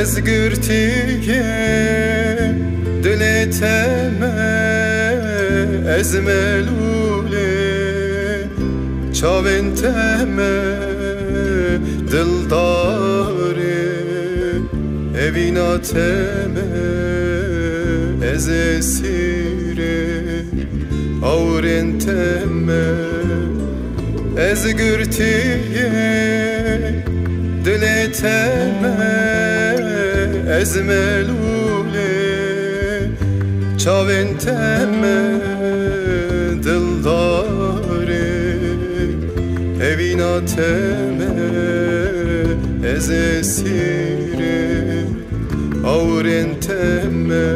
Ez gürtiye dileteme ez melule çaventeme dildare evinateme ez esire aurenteme ez gürtiye dileteme ez melule çaventeme dildare evinateme ez esire aurenteme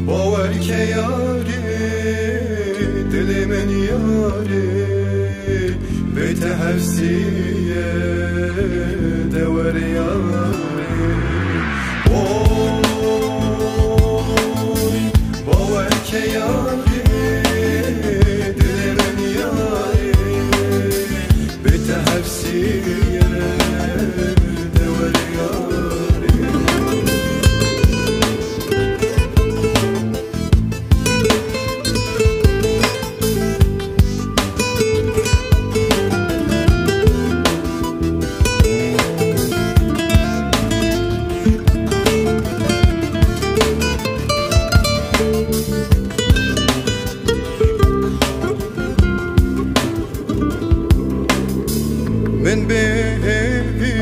باور که یاری دل من یاری بیت حفظیه دور یاری باور که یاری دل من یاری بیت حفظیه دور یاری من bevi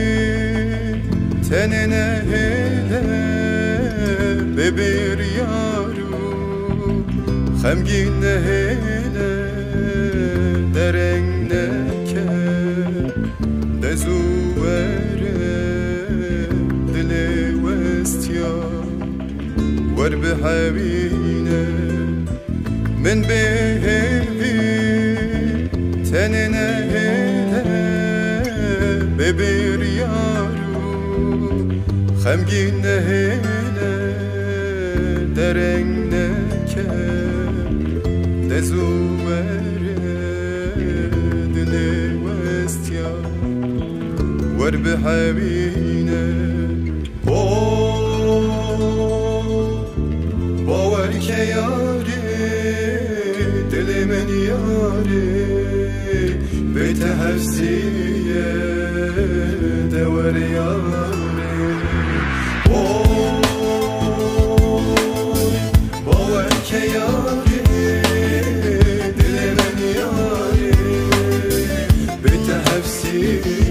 tenene hele bebir yaru Xemgin hele dereng neke dezuvere dile westya wer bihavine من bevi tenene hele bebir yaru Xemgin hele dereng neke dezuvere dile westya wer bihavine باور که یاری دل من یاری بیت حفظیه دور یاری باور که یاری دل من یاری بیت حفظیه